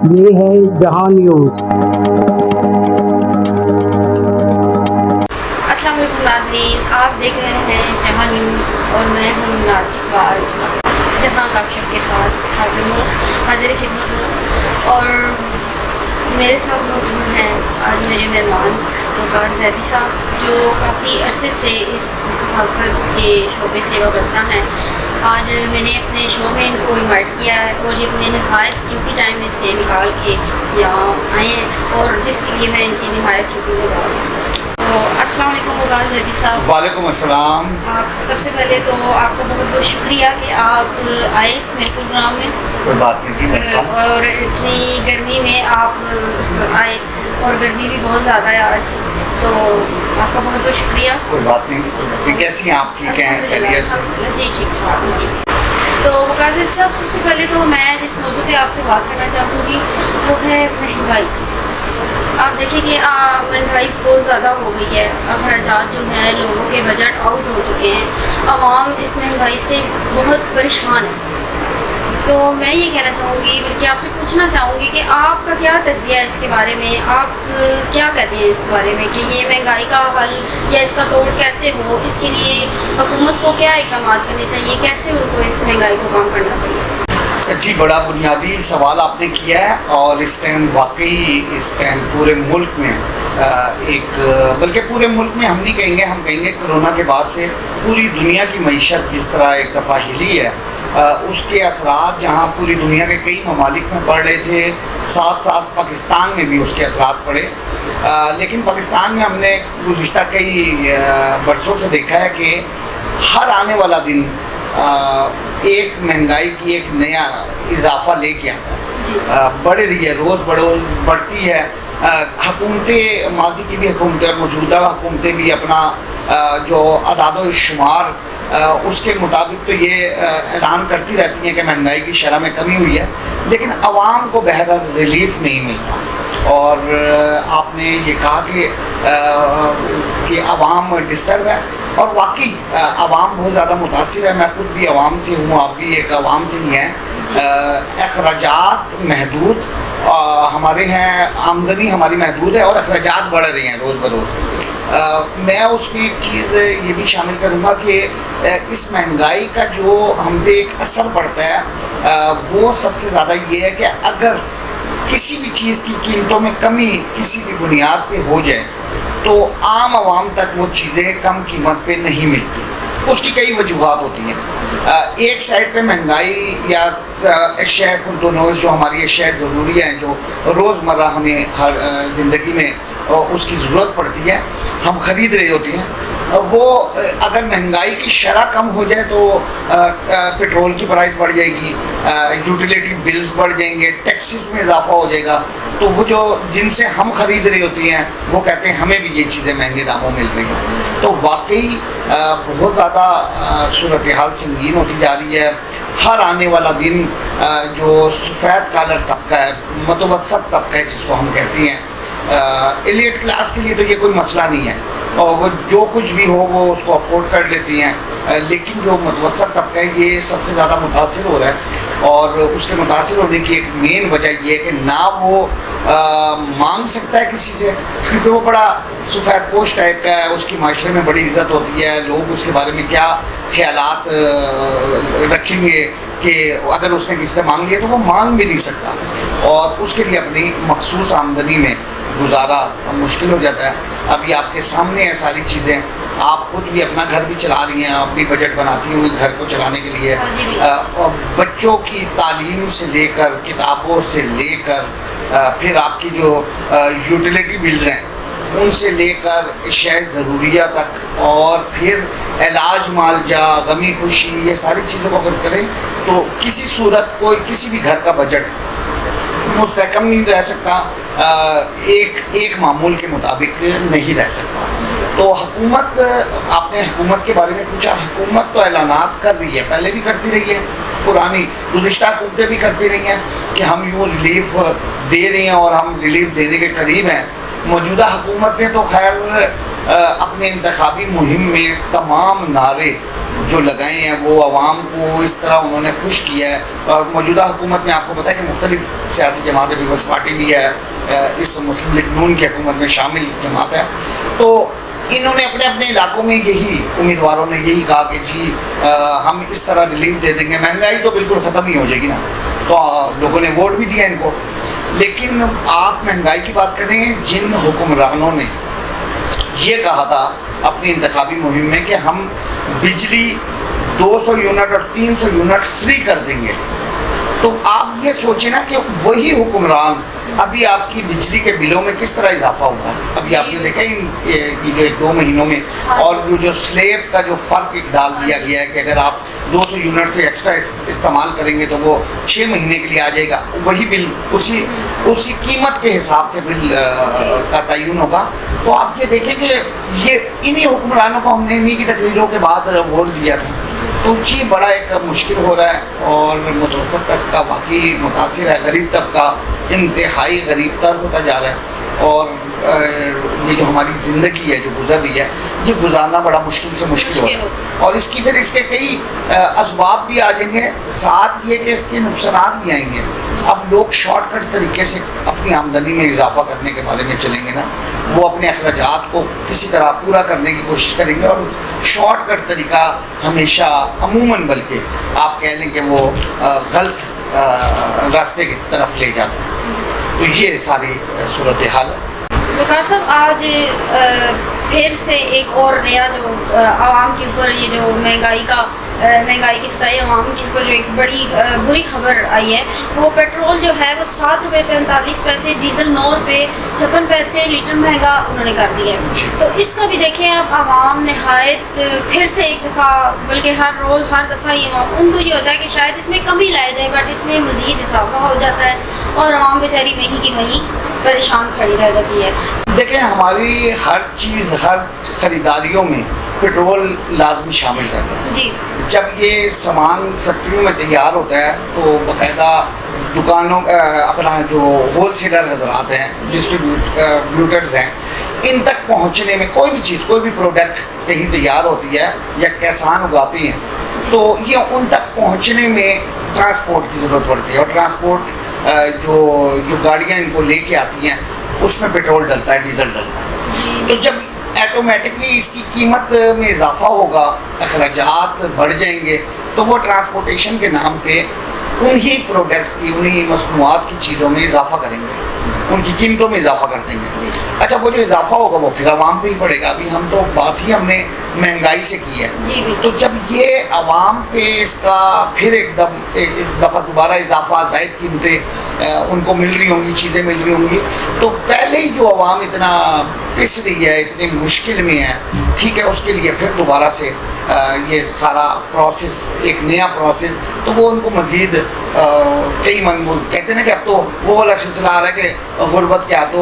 یہ ہے جہاں نیوز۔ السلام علیکم ناظرین، آپ دیکھ رہے ہیں جہاں نیوز اور میں ہوں ناز اقبال، جہاں کاپشن کے ساتھ حاضر خدمت ہوں، اور میرے ساتھ موجود ہیں آج میرے مہمان وقار زیدی صاحب، جو کافی عرصے سے اس صحافت کے شعبے سے وابستہ ہیں۔ آج میں نے اپنے شو میں ان کو انوائٹ کیا ہے اور یہ اپنے نہایت قیمتی ٹائم میں سے نکال کے یہاں آئے ہیں، اور جس کے لیے میں ان کی نہایت شکر گزار ہوں۔ تو السلام علیکم وقار زیدی صاحب۔ وعلیکم السلام۔ آپ سب سے پہلے تو آپ کا بہت بہت شکریہ کہ آپ آئے میرے پروگرام میں۔ کوئی بات نہیں جی، ویلکم۔ اور اتنی گرمی میں آپ آئے، اور گرمی بھی بہت زیادہ ہے آج، تو آپ کا بہت بہت شکریہ۔ کوئی بات نہیں، کیسی ہیں آپ؟ ٹھیک ہیں، خیریت سے؟ جی ٹھیک ٹھاک۔ تو وقار زیدی صاحب، سب سے پہلے تو میں جس موضوع پہ آپ سے بات کرنا چاہوں گی وہ ہے مہنگائی۔ آپ دیکھیں کہ مہنگائی بہت زیادہ ہو گئی ہے، اخراجات جو ہیں لوگوں کے بجٹ آؤٹ ہو چکے ہیں، عوام اس مہنگائی سے بہت پریشان ہے۔ تو میں یہ کہنا چاہوں گی، بلکہ آپ سے پوچھنا چاہوں گی کہ آپ کا کیا تجزیہ ہے اس کے بارے میں؟ آپ کیا کہتے ہیں اس بارے میں کہ یہ مہنگائی کا حل یا اس کا توڑ کیسے ہو؟ اس کے لیے حکومت کو کیا اقدامات کرنے چاہیے؟ کیسے ان کو اس مہنگائی کو کم کرنا چاہیے؟ جی، بڑا بنیادی سوال آپ نے کیا ہے، اور اس ٹائم واقعی اس ٹائم پورے ملک میں بلکہ پورے ملک میں ہم نہیں کہیں گے، ہم کہیں گے کرونا کے بعد سے پوری دنیا کی معیشت جس طرح ایک دفعہ ہلی ہے، اس کے اثرات جہاں پوری دنیا کے کئی ممالک میں پڑ رہے تھے، ساتھ ساتھ پاکستان میں بھی اس کے اثرات پڑے۔ لیکن پاکستان میں ہم نے گزشتہ کئی برسوں سے دیکھا ہے کہ ہر آنے والا دن ایک مہنگائی کی ایک نیا اضافہ لے کے آتا ہے، بڑھ رہی ہے، روز بڑھتی ہے۔ حکومتیں، ماضی کی بھی حکومتیں اور موجودہ حکومتیں بھی اپنا جو اعداد و شمار اس کے مطابق تو یہ اعلان کرتی رہتی ہیں کہ مہنگائی کی شرح میں کمی ہوئی ہے، لیکن عوام کو بہرحال ریلیف نہیں ملتا۔ اور آپ نے یہ کہا کہ عوام ڈسٹرب ہے، اور واقعی عوام بہت زیادہ متاثر ہے۔ میں خود بھی عوام سے ہوں، آپ بھی ایک عوام سے ہی ہیں۔ اخراجات محدود ہمارے ہیں، آمدنی ہماری محدود ہے، اور اخراجات بڑھ رہے ہیں روز بروز۔ میں اس میں ایک چیز یہ بھی شامل کروں گا کہ اس مہنگائی کا جو ہم پہ ایک اثر پڑتا ہے وہ سب سے زیادہ یہ ہے کہ اگر کسی بھی چیز کی قیمتوں میں کمی کسی بھی بنیاد پہ ہو جائے تو عام عوام تک وہ چیزیں کم قیمت پہ نہیں ملتی۔ اس کی کئی وجوہات ہوتی ہیں۔ ایک سائڈ پہ مہنگائی یا اشیاء خردونوش جو ہماری اشیاء ضروری ہیں، جو روزمرہ ہمیں ہر زندگی میں اس کی ضرورت پڑتی ہے، ہم خرید رہی ہوتی ہیں، وہ اگر مہنگائی کی شرح کم ہو جائے تو پیٹرول کی پرائس بڑھ جائے گی، یوٹیلیٹی بلز بڑھ جائیں گے، ٹیکسز میں اضافہ ہو جائے گا، تو وہ جو جن سے ہم خرید رہی ہوتی ہیں وہ کہتے ہیں ہمیں بھی یہ چیزیں مہنگے داموں مل رہی ہیں۔ تو واقعی بہت زیادہ صورتحال سنگین ہوتی جا رہی ہے۔ ہر آنے والا دن جو سفید کالر طبقہ ہے، متوسط طبقہ ہے جس کو ہم کہتے ہیں، ایلیٹ کلاس کے لیے تو یہ کوئی مسئلہ نہیں ہے، اور وہ جو کچھ بھی ہو وہ اس کو افورڈ کر لیتی ہیں، لیکن جو متوسط طبقہ ہے یہ سب سے زیادہ متاثر ہو رہا ہے۔ اور اس کے متاثر ہونے کی ایک مین وجہ یہ ہے کہ نہ وہ مانگ سکتا ہے کسی سے، کیونکہ وہ بڑا سفید پوش ٹائپ کا ہے، اس کی معاشرے میں بڑی عزت ہوتی ہے، لوگ اس کے بارے میں کیا خیالات رکھیں گے کہ اگر اس نے کسی سے مانگ لیا تو وہ مانگ بھی نہیں سکتا، اور اس کے لیے اپنی مخصوص آمدنی میں گزارا مشکل ہو جاتا ہے۔ ابھی آپ کے سامنے ہیں ساری چیزیں، آپ خود بھی اپنا گھر بھی چلا رہی ہیں، آپ بھی بجٹ بناتی ہوں گی گھر کو چلانے کے لیے، اور بچوں کی تعلیم سے لے کر، کتابوں سے لے کر، پھر آپ کی جو یوٹیلیٹی بلز ہیں ان سے لے کر اشیاء ضروریہ تک، اور پھر علاج معالجہ، غمی خوشی، یہ ساری چیزوں کو اگر کریں تو کسی صورت کوئی کسی بھی گھر کا بجٹ مستحکم نہیں رہ سکتا، ایک معمول کے مطابق نہیں رہ سکتا۔ تو حکومت، آپ نے حکومت کے بارے میں پوچھا، حکومت تو اعلانات کر رہی ہے، پہلے بھی کرتی رہی ہے، پرانی گزشتہ حکومتیں بھی کرتی رہی ہیں کہ ہم یوں ریلیف دے رہے ہیں اور ہم ریلیف دینے کے قریب ہیں۔ موجودہ حکومت نے تو خیر اپنے انتخابی مہم میں تمام نعرے جو لگائے ہیں وہ عوام کو اس طرح انہوں نے خوش کیا ہے. اور موجودہ حکومت میں آپ کو پتہ ہے کہ مختلف سیاسی جماعتیں، پیپلز پارٹی بھی ہے، اس مسلم لیگ نون کی حکومت میں شامل جماعت ہے، تو انہوں نے اپنے اپنے علاقوں میں یہی امیدواروں نے یہی کہا کہ جی ہم اس طرح ریلیف دے دیں گے، مہنگائی تو بالکل ختم ہی ہو جائے گی نا. تو لوگوں نے ووٹ بھی دیا ان کو. لیکن آپ مہنگائی کی بات کریں، جن حکمرانوں نے یہ کہا تھا اپنی انتخابی مہم میں کہ ہم بجلی 200 یونٹ اور 300 یونٹ فری کر دیں گے، تو آپ یہ سوچیں نا کہ وہی حکمران ابھی آپ کی بجلی کے بلوں میں کس طرح اضافہ ہوا ہے. ابھی آپ نے دیکھا یہ جو 2 مہینوں میں، اور جو سلیب کا جو فرق ڈال دیا گیا ہے کہ اگر آپ 200 یونٹ سے ایکسٹرا استعمال کریں گے تو وہ 6 مہینے کے لیے آ جائے گا، وہی بل اسی قیمت کے حساب سے بل کا تعین ہوگا. تو آپ یہ دیکھیں کہ یہ انہی حکمرانوں کو ہم نے انہی کی تقریروں کے بعد ووٹ دیا تھا. تو یہ بڑا ایک مشکل ہو رہا ہے، اور متوسط طبقہ واقعی متاثر ہے، غریب طبقہ انتہائی غریب تر ہوتا جا رہا ہے. اور یہ جو ہماری زندگی ہے جو گزر رہی ہے، یہ گزارنا بڑا مشکل سے مشکل ہو رہا ہے. اور اس کی پھر اس کے کئی اسباب بھی آ جائیں گے، ساتھ یہ کہ اس کے نقصانات بھی آئیں گے. اب لوگ شارٹ کٹ طریقے سے اپنی آمدنی میں اضافہ کرنے کے بارے میں چلیں گے نا، وہ اپنے اخراجات کو کسی طرح پورا کرنے کی کوشش کریں گے، اور شارٹ کٹ طریقہ ہمیشہ عموماً بلکہ آپ کہہ لیں کہ وہ غلط راستے کی طرف لے جاتا ہے. تو یہ ساری صورتحال ہے. وقار صاحب، آج پھر سے ایک اور نیا جو عوام کے اوپر یہ جو مہنگائی کی ستائی عوام کے اوپر جو ایک بڑی بری خبر آئی ہے، وہ پیٹرول جو ہے وہ 7 روپے 45 پیسے، ڈیزل 9 روپے 56 پیسے لیٹر مہنگا انہوں نے کر دیا ہے. تو اس کا بھی دیکھیں اب عوام نہایت پھر سے ایک دفعہ، بلکہ ہر روز ہر دفعہ یہ ان کو یہ ہوتا ہے کہ شاید اس میں کمی لایا جائے، بٹ اس میں مزید اضافہ ہو جاتا ہے اور عوام بیچاری وہیں کی وہیں پریشان کھڑی رہ جاتی ہے. دیکھیں، ہماری ہر چیز، ہر خریداریوں میں پیٹرول لازمی شامل رہتا ہے. جی. جب یہ سامان فیکٹریوں میں تیار ہوتا ہے تو باقاعدہ دکانوں اپنا جو ہول سیلر حضرات ہیں، ڈسٹریبیوٹرز ہیں، ان تک پہنچنے میں کوئی بھی چیز، کوئی بھی پروڈکٹ کہیں تیار ہوتی ہے یا کسان اگاتی ہیں، تو یہ ان تک پہنچنے میں ٹرانسپورٹ کی ضرورت پڑتی ہے. اور ٹرانسپورٹ جو گاڑیاں ان کو لے کے آتی ہیں اس میں پیٹرول ڈلتا ہے، ڈیزل ڈلتا ہے. تو جب آٹومیٹکلی اس کی قیمت میں اضافہ ہوگا، اخراجات بڑھ جائیں گے، تو وہ ٹرانسپورٹیشن کے نام پہ انہی پروڈکٹس کی، انہی مصنوعات کی چیزوں میں اضافہ کریں گے، ان کی قیمتوں میں اضافہ کر دیں گے. اچھا، وہ جو اضافہ ہوگا وہ پھر عوام پہ ہی پڑے گا. ابھی ہم تو بات ہی ہم نے مہنگائی سے کی ہے. تو جب یہ عوام پہ اس کا پھر ایک دفعہ دوبارہ اضافہ، زائد قیمتیں ان کو مل رہی ہوں گی، چیزیں مل رہی ہوں گی، تو پہلے ہی جو عوام اتنا پس رہی ہے، اتنی مشکل میں ہے، ٹھیک ہے، اس کے لیے پھر دوبارہ سے یہ سارا پروسیس، ایک نیا پروسیس، تو وہ ان کو مزید کئی کہتے ہیں نا کہ اب تو وہ والا سلسلہ آ رہا ہے کہ غربت کیا، تو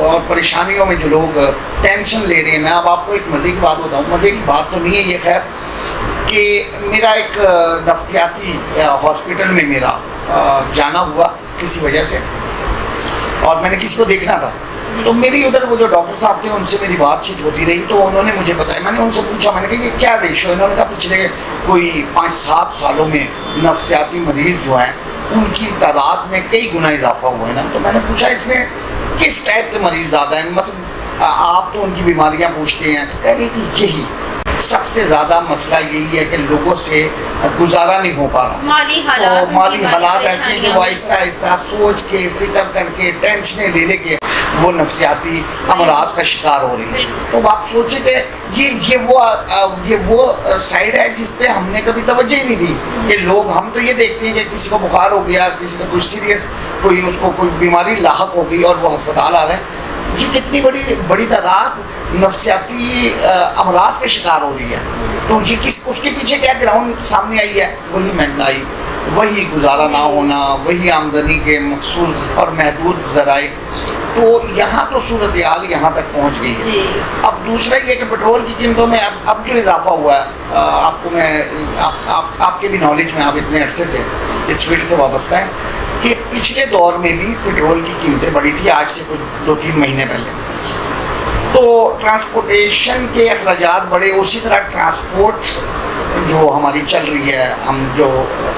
اور پریشانیوں میں جو لوگ ٹینشن لے رہے ہیں. میں اب آپ کو ایک مزے کی بات بتاؤں، مزے کی بات تو نہیں ہے یہ، خیر، کہ میرا ایک نفسیاتی ہاسپٹل میں میرا جانا ہوا کسی وجہ سے، اور میں نے کسی کو دیکھنا تھا، تو میری ادھر وہ جو ڈاکٹر صاحب تھے ان سے میری بات چیت ہوتی رہی، تو انہوں نے مجھے بتایا، میں نے ان سے پوچھا، میں نے کہا یہ کیا ریشو ہے؟ انہوں نے کہا پچھلے کوئی 5-7 سالوں میں نفسیاتی مریض جو ہیں ان کی تعداد میں کئی گنا اضافہ ہوا ہے نا. تو میں نے پوچھا اس میں کس ٹائپ کے مریض زیادہ ہیں؟ مثلا آپ تو ان کی بیماریاں پوچھتے ہیں، تو کہہ گئے کہ یہی سب سے زیادہ مسئلہ یہی ہے کہ لوگوں سے گزارا نہیں ہو پا رہا. مالی حالات ایسے ہیں کہ وہ آہستہ آہستہ سوچ کے، فکر کر کے، ٹینشنیں لے کے وہ نفسیاتی امراض کا شکار ہو رہی ہیں. تو آپ سوچیں کہ یہ وہ سائڈ ہے جس پہ ہم نے کبھی توجہ ہی نہیں دی. کہ لوگ، ہم تو یہ دیکھتے ہیں کہ کسی کو بخار ہو گیا، کسی کا کچھ سیریس اس کو کوئی بیماری لاحق ہو گئی اور وہ ہسپتال آ رہا ہے. یہ کتنی بڑی تعداد نفسیاتی امراض کے شکار ہو رہی ہے. تو یہ اس کے پیچھے کیا گراؤنڈ سامنے آئی ہے؟ وہی مہنگائی، وہی گزارا نہ ہونا، وہی آمدنی کے مخصوص اور محدود ذرائع. تو یہاں تو صورتحال یہاں تک پہنچ گئی ہے. اب دوسرا یہ کہ پیٹرول کی قیمتوں میں اب جو اضافہ ہوا ہے، آپ کو میں آپ کے بھی نالج میں، آپ اتنے عرصے سے اس فیلڈ سے وابستہ ہیں، کہ پچھلے دور میں بھی پیٹرول کی قیمتیں بڑھی تھی، آج سے کچھ 2-3 مہینے پہلے. تو ٹرانسپورٹیشن کے اخراجات بڑھے، اسی طرح ٹرانسپورٹ جو ہماری چل رہی ہے، ہم جو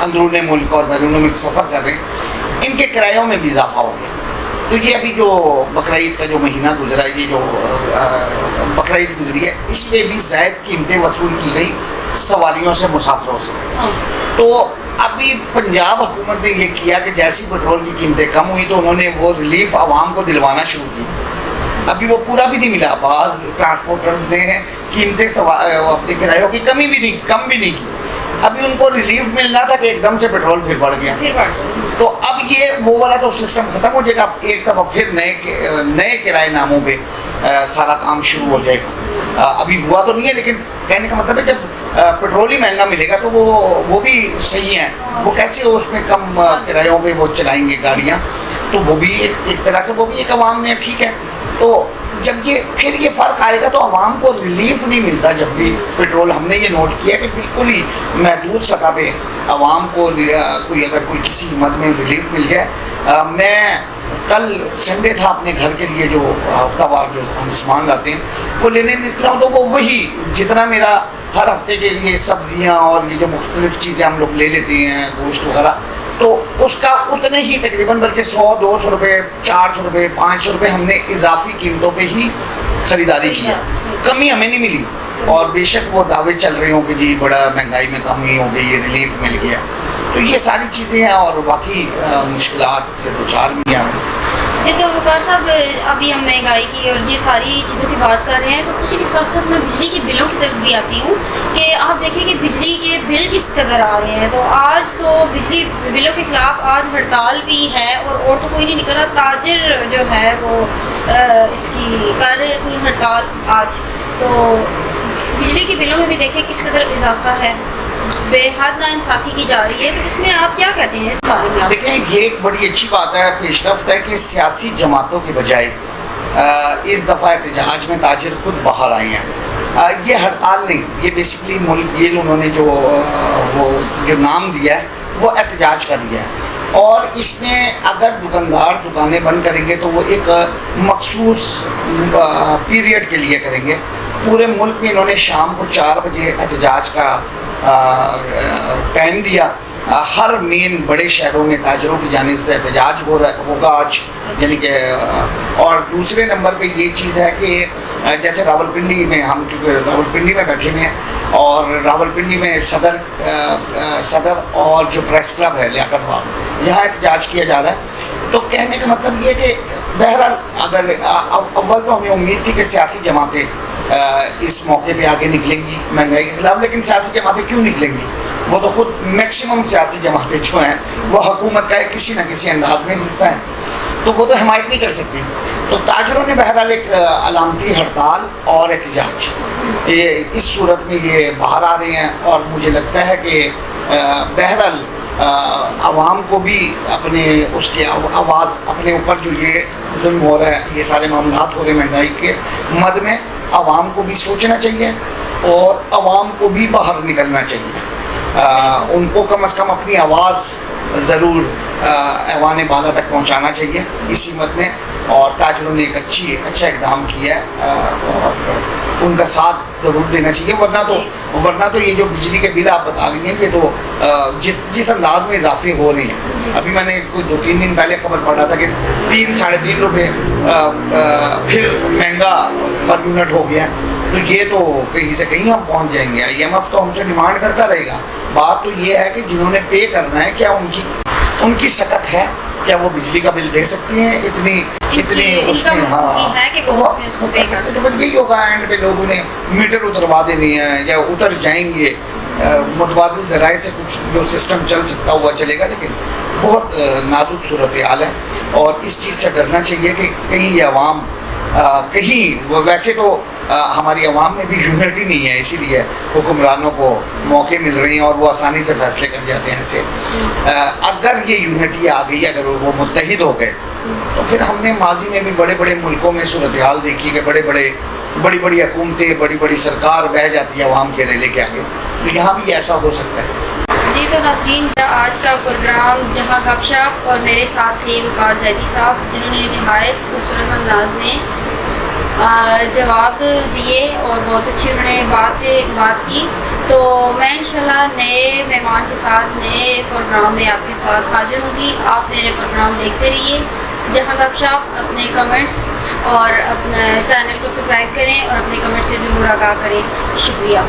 اندرون ملک اور بیرون ملک سفر کر رہے ہیں، ان کے کرایوں میں بھی اضافہ ہو گیا۔ تو یہ ابھی جو بقرعید کا جو مہینہ گزرا ہے، یہ جو بقرعید گزری ہے، اس پہ بھی زائد قیمتیں وصول کی گئی سواریوں سے، مسافروں سے۔ تو ابھی پنجاب حکومت نے یہ کیا کہ جیسی پیٹرول کی قیمتیں کم ہوئی تو انہوں نے وہ ریلیف عوام کو دلوانا شروع کی۔ ابھی وہ پورا بھی نہیں ملا، بعض ٹرانسپورٹرز نے قیمتیں اپنے کرایوں کی کم بھی نہیں کی۔ ابھی ان کو ریلیف ملنا تھا کہ ایک دم سے پیٹرول پھر بڑھ گیا۔ تو اب یہ وہ والا تو سسٹم ختم ہو جائے گا، ایک دفعہ پھر نئے کرائے ناموں پہ سارا کام شروع ہو جائے گا۔ ابھی ہوا تو نہیں ہے، لیکن کہنے کا مطلب ہے جب پیٹرول ہی مہنگا ملے گا تو وہ بھی صحیح ہے۔ وہ کیسے اس میں کم کرایوں پہ وہ چلائیں گے گاڑیاں، تو وہ بھی ایک طرح سے وہ بھی ایک عوام میں ٹھیک ہے۔ تو جب یہ فرق آئے گا تو عوام کو ریلیف نہیں ملتا۔ جب بھی پیٹرول ہم نے یہ نوٹ کیا کہ بالکل ہی محدود سطح پہ عوام کو اگر کوئی کسی مد میں ریلیف مل جائے۔ میں کل سنڈے تھا، اپنے گھر کے لیے جو ہفتہ وار جو ہم سامان لاتے ہیں وہ لینے نکلا ہوں، تو وہ وہی جتنا میرا ہر ہفتے کے لیے سبزیاں اور یہ جو مختلف چیزیں ہم لوگ لے لیتے ہیں، گوشت وغیرہ، تو اس کا اتنے ہی تقریباً، بلکہ 100-200 روپے، 400 روپے، 500 روپے ہم نے اضافی قیمتوں پہ ہی خریداری کی ہے۔ کمی ہمیں نہیں ملی، اور بے شک وہ دعوے چل رہے ہوں کہ جی بڑا مہنگائی میں کمی ہو گئی، یہ ریلیف مل گیا۔ تو یہ ساری چیزیں ہیں، اور باقی مشکلات سے دوچار بھی ہیں۔ جی تو وقار صاحب، ابھی ہم مہنگائی کی اور یہ ساری چیزوں کی بات کر رہے ہیں، تو اسی کے ساتھ ساتھ میں بجلی کے بلوں کی طرف بھی آتی ہوں کہ آپ دیکھیں کہ بجلی کے بل کس قدر آ رہے ہیں۔ تو آج تو بجلی بلوں کے خلاف آج ہڑتال بھی ہے، اور تو کوئی نہیں نکل رہا، تاجر جو ہے وہ اس کی کر رہے کوئی ہڑتال آج۔ تو بجلی کے بلوں میں بھی دیکھیں کس قدر اضافہ ہے، بے حد ناانصافی کی جا رہی ہے۔ تو اس میں آپ کیا کہتے ہیں اس بارے میں؟ دیکھیں، یہ ایک بڑی اچھی بات ہے، پیش رفت ہے کہ سیاسی جماعتوں کے بجائے اس دفعہ احتجاج میں تاجر خود باہر آئے ہیں۔ یہ ہڑتال نہیں، یہ بیسیکلی ملک، یہ انہوں نے جو نام دیا ہے وہ احتجاج کا دیا ہے، اور اس میں اگر دکاندار دکانیں بند کریں گے تو وہ ایک مخصوص پیریڈ کے لیے کریں گے۔ پورے ملک میں انہوں نے شام کو 4 بجے احتجاج کا ٹائم دیا۔ ہر مین بڑے شہروں میں تاجروں کی جانب سے احتجاج ہوگا آج، یعنی کہ اور دوسرے نمبر پہ یہ چیز ہے کہ جیسے راولپنڈی میں، ہم کیونکہ راولپنڈی میں بیٹھے ہوئے ہیں، اور راولپنڈی میں صدر اور جو پریس کلب ہے لیاقت باغ، یہاں احتجاج کیا جا رہا ہے۔ تو کہنے کا مطلب یہ کہ بہرحال اگر اول تو ہمیں امید تھی کہ سیاسی جماعتیں اس موقع پہ آگے نکلیں گی مہنگائی کے خلاف، لیکن سیاسی جماعتیں کیوں نکلیں گی؟ وہ تو خود میکسیمم سیاسی جماعتیں جو ہیں وہ حکومت کا کسی نہ کسی انداز میں حصہ ہیں، تو وہ تو حمایت نہیں کر سکتی۔ تو تاجروں نے بہرحال ایک علامتی ہڑتال اور احتجاج، اس صورت میں یہ باہر آ رہے ہیں، اور مجھے لگتا ہے کہ بہرحال عوام کو بھی اپنے اس کی آواز، اپنے اوپر جو یہ ظلم ہو رہا ہے، یہ سارے معاملات ہو رہے ہیں مہنگائی کے مد میں، عوام کو بھی سوچنا چاہیے اور عوام کو بھی باہر نکلنا چاہیے۔ ان کو کم از کم اپنی آواز ضرور ایوان بالا تک پہنچانا چاہیے اسی مد میں، اور تاجروں نے ایک اچھا اقدام کیا ہے، اور ان کا ساتھ ضرور دینا چاہیے۔ ورنہ تو یہ جو بجلی کے بل آپ بتا رہی ہیں، یہ تو جس انداز میں اضافے ہو رہے ہیں، ابھی میں نے کوئی 2-3 دن پہلے خبر پڑھا تھا کہ 3-3.5 روپے پھر مہنگا پر یونٹ ہو گیا۔ تو یہ تو کہیں سے کہیں ہم پہنچ جائیں گے۔ IMF تو ہم سے ڈیمانڈ کرتا رہے گا۔ بات تو یہ ہے کہ جنہوں نے پے کرنا ہے، کیا ان کی سکت ہے، کیا وہ بجلی کا بل دے سکتی ہیں اتنی اس میں؟ ہاں، یہی ہوگا، اینڈ پہ لوگوں نے میٹر اتروا دینی ہے یا اتر جائیں گے، متبادل ذرائع سے کچھ جو سسٹم چل سکتا ہوا چلے گا، لیکن بہت نازک صورتحال ہے، اور اس چیز سے ڈرنا چاہیے کہ کہیں یہ عوام کہیں، ویسے تو ہماری عوام میں بھی یونٹی نہیں ہے، اسی لیے حکمرانوں کو موقع مل رہے ہیں اور وہ آسانی سے فیصلے کر جاتے ہیں ایسے۔ اگر یہ یونٹی آ گئی، اگر وہ متحد ہو گئے، تو پھر ہم نے ماضی میں بھی بڑے بڑے ملکوں میں صورتحال دیکھی کہ بڑی بڑی حکومتیں، بڑی بڑی سرکار بہہ جاتی ہے عوام کے ریلے کے آگے، تو یہاں بھی ایسا ہو سکتا ہے۔ جی تو ناظرین، آج کا پروگرام جہاں گپ شپ، اور میرے ساتھ تھے وقار زیدی صاحب، جنہوں نے نہایت خوبصورت انداز میں جواب دیے اور بہت اچھی انہوں نے بات کی. تو میں انشاءاللہ نئے مہمان کے ساتھ نئے پروگرام میں آپ کے ساتھ حاضر ہوں گی. آپ میرے پروگرام دیکھتے رہیے جہاں گپ شاپ. اپنے کمنٹس اور اپنے چینل کو سبسکرائب کریں اور اپنے کمنٹس سے ضرور آگاہ کریں. شکریہ.